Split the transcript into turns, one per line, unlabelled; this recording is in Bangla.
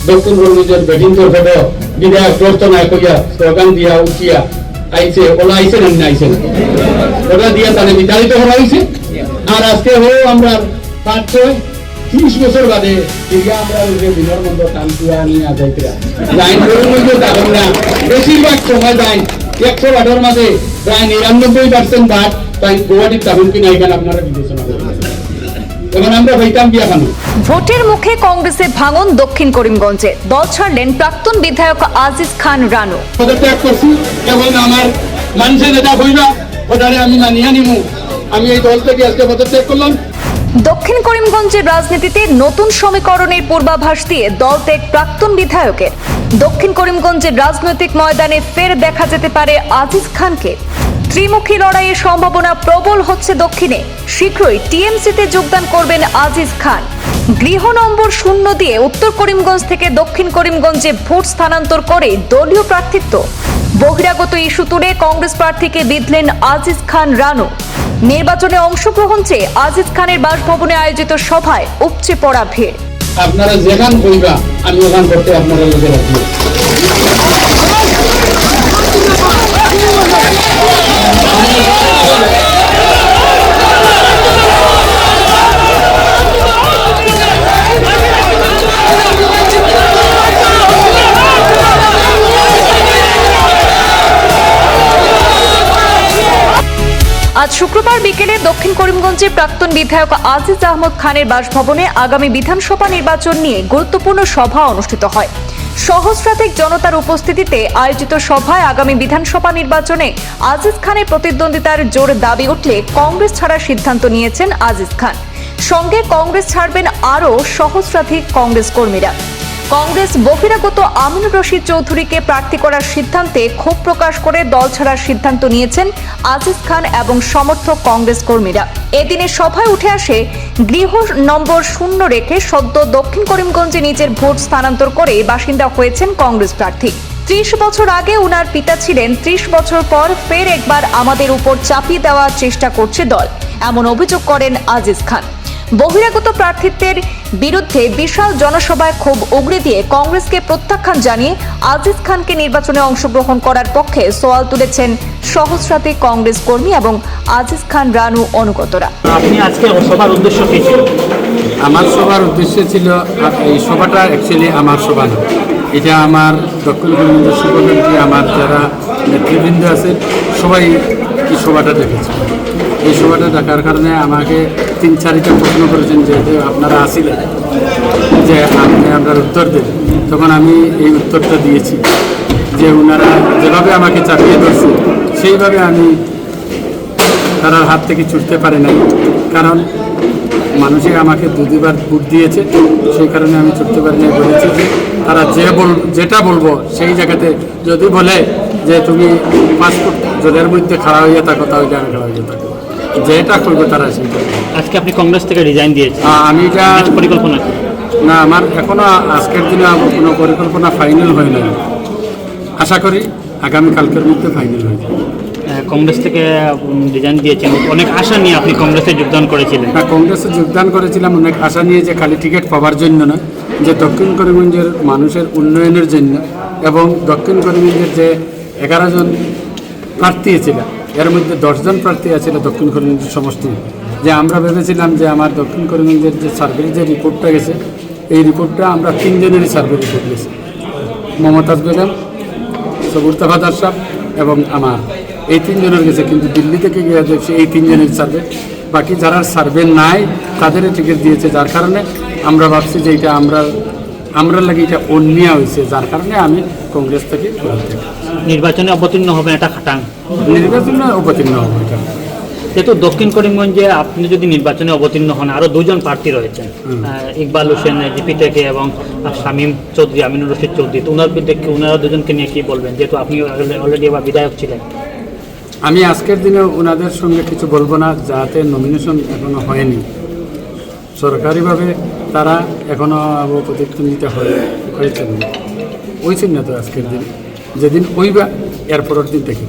দক্ষিণ করিমগঞ্জের ব্যাটিং করবে বিধায়ক প্রার্থনা কইয়া স্লোগান দিয়া উঠিয়া আইছে ওলা আইছে না আইছে ওটা দিয়া তাহলে বিতাড়িত করা হয়েছে। আর আজকে হো আমরা 5-30 বছর বাদে আমরা বিনর্মন্দ টানতুয়া নিয়ে যাইতে লাইন করিমগঞ্জ যাবেন না, বেশিরভাগ সময় যাই 100 মাঝে প্রায় 99% ভাগ তাই গুয়াহাটির তাহলে কিনা এখানে আপনারা বিবেচনা করবেন।
ভোটের মুখে কংগ্রেসে ভাঙন দক্ষিণ করিমগঞ্জে, দল ছাড়লেন প্রাক্তন বিধায়ক আজিজ খান রানু।
পদত্যাগ করছি এবং আমার মানুষের যেটা হইবা ওটারে আমি মানিয়ে নিমু, আমি এই দল থেকে আজকে পদত্যাগ করলাম।
দক্ষিণ করিমগঞ্জের রাজনীতিতে নতুন সমীকরণের পূর্বাভাস দিয়ে দল ত্যাগ প্রাক্তন বিধায়কের। দক্ষিণ করিমগঞ্জের রাজনৈতিক ময়দানে ফের দেখা যেতে পারে আজিজ খানকে। ত্রিমুখী লড়াইয়ের সম্ভাবনা প্রবল হচ্ছে দক্ষিণে। শীঘ্রই টিএমসিতে যোগদান করবেন আজিজ খান। গৃহ নম্বর 0 দিয়ে উত্তর করিমগঞ্জ থেকে দক্ষিণ করিমগঞ্জে ভোট স্থানান্তর করে দলীয় প্রার্থিত্ব। বহিরাগত ইস্যু তুলে কংগ্রেস প্রার্থীকে বিঁধলেন আজিজ খান রানু। নির্বাচনে অংশগ্রহণ চেয়ে আজিজ খানের বাসভবনে আয়োজিত সভায় উপচে পড়া ভিড়।
আপনারা যেখান কইবা আমি ওখান করতে আপনারা লোকে রাখবো।
আজ শুক্রবার বিকেলে দক্ষিণ করিমগঞ্জের প্রাক্তন বিধায়ক আজিজ আহমদ খানের বাসভবনে আগামী বিধানসভা নির্বাচন নিয়ে গুরুত্বপূর্ণ সভা অনুষ্ঠিত হয়। সহস্রাধিক জনতার উপস্থিতিতে আয়োজিত সভায় আগামী বিধানসভা নির্বাচনে আজিজ খানের প্রতিদ্বন্দ্বিতার জোর দাবি উঠলে কংগ্রেস ছাড়ার সিদ্ধান্ত নিয়েছেন আজিজ খান। সঙ্গে কংগ্রেস ছাড়বেন আরও সহস্রাধিক কংগ্রেস কর্মীরা। কংগ্রেস বহিরাগত আমিনুর রশিদ চৌধুরীকে প্রার্থী করার সিদ্ধান্তে ক্ষোভ প্রকাশ করে দল ছাড়ার সিদ্ধান্ত নিয়েছেন আজিজ খান এবং সমর্থক কংগ্রেস কর্মীরা। এদিনের সভায় উঠে আসে গৃহ নম্বর 0 রেখে সদ্য দক্ষিণ করিমগঞ্জে নিজের ভোট স্থানান্তর করে বাসিন্দা হয়েছেন কংগ্রেস প্রার্থী। 30 বছর আগে উনার পিতা ছিলেন, 30 বছর পর ফের একবার আমাদের উপর চাপিয়ে দেওয়ার চেষ্টা করছে দল, এমন অভিযোগ করেন আজিজ খান। বহিরাগত প্রার্থিত্বের বিরুদ্ধে বিশাল জনসভায় ক্ষোভ উগরে দিয়ে কংগ্রেসকে প্রত্যাখ্যান জানিয়ে আজিজ খানকে নির্বাচনে অংশগ্রহণ করার পক্ষে সওয়াল তুলেছেন সহস্রাধিক কংগ্রেস কর্মী এবং আজিজ খান রানু অনুগতরা।
আপনি আজকে সভার উদ্দেশ্য কি ছিল?
আমার সভার উদ্দেশ্য ছিল, এই সভাটা অ্যাকচুয়ালি আমার সভা না, এটা আমার দক্ষিণ করিমগঞ্জের সংগঠনকে আমার যারা নেতৃবৃন্দ আছে সবাই এই সভাটা দেখেছে। এই সভাটা দেখার কারণে আমাকে 3-4টা প্রশ্ন করেছেন যে আপনারা আসিলেন, যে আপনি আপনার উত্তর দেন। তখন আমি এই উত্তরটা দিয়েছি যে ওনারা যেভাবে আমাকে চাপিয়ে ধরছে সেইভাবে আমি তার হাত থেকে ছুটতে পারি নাই, কারণ মানুষে আমাকে 2-2বার ভোট দিয়েছে, সেই কারণে আমি ছুটতে পারি নাই। বলেছি যে তারা যেটা বলবো সেই জায়গাতে যদি বলে যে তুমি পাসপোর্ট জলের মধ্যে খাড়া হইয়া থাকো, তাহলে আমি খাড়া হইয়া থাকো, যেটা করবো তারা সেইটা।
আজকে আপনি কংগ্রেস থেকে রিজাইন দিয়েছেন,
আমি এটা
পরিকল্পনা
না, আমার এখনো আজকের দিনে কোনো পরিকল্পনা ফাইনাল হয় নাই। আশা করি আগামীকালকের মধ্যে ফাইনাল হয়ে যাবে।
কংগ্রেস থেকে রিজাইন দিয়েছেন, অনেক আশা নিয়ে আপনি কংগ্রেসে যোগদান করেছিলেন।
হ্যাঁ, কংগ্রেসে যোগদান করেছিলাম অনেক আশা নিয়ে, যে খালি টিকিট পাওয়ার জন্য নয়, যে দক্ষিণ করিমগঞ্জের মানুষের উন্নয়নের জন্য, এবং দক্ষিণ করিমগঞ্জের যে 11 জন প্রার্থী ছিল এর মধ্যে 10 জন প্রার্থী আছিল দক্ষিণ করিমগঞ্জের সমষ্টি। যে আমরা ভেবেছিলাম যে আমার দক্ষিণ করিমগঞ্জের যে সার্ভের যে রিপোর্টটা গেছে, এই রিপোর্টটা আমরা 3 জনেরই সার্ভে রিপোর্ট গেছে, মমতাজ বেগম, সবুর তাফাদার সাহেব এবং আমার, এই 3 জনের গেছে। কিন্তু দিল্লি থেকে গিয়ে দেখছি এই 3 জনের সার্ভে, বাকি যারা সার্ভে নাই তাদেরই টিকিট দিয়েছে। যার কারণে আমরা ভাবছি যে এটা আমরা লাগে এটা অন্যায় হয়েছে, যার কারণে আমি কংগ্রেস থেকে
নির্বাচনে অবতীর্ণ হবেন, এটা খাটাং
নির্বাচনে অবতীর্ণ হবো। এটা
যেহেতু দক্ষিণ করিমগঞ্জে আপনি যদি নির্বাচনে অবতীর্ণ হন, আরও 2 জন প্রার্থী রয়েছেন, ইকবাল হোসেন জিপি থেকে এবং শামীম চৌধুরী, আমিনুর রশিদ চৌধুরী। তো ওনারা 2 জনকে নিয়ে কী বলবেন, যেহেতু আপনি অলরেডি আবার বিধায়ক ছিলেন?
আমি আজকের দিনে ওনাদের সঙ্গে কিছু বলবো না, যাতে নমিনেশন এখনো হয়নি। সরকারিভাবে তারা এখনো প্রতিদ্বন্দ্বিতা হয়েছে, ওইছেন না তো আজকের দিন, যেদিন ওইবা এর পরের দিন থেকে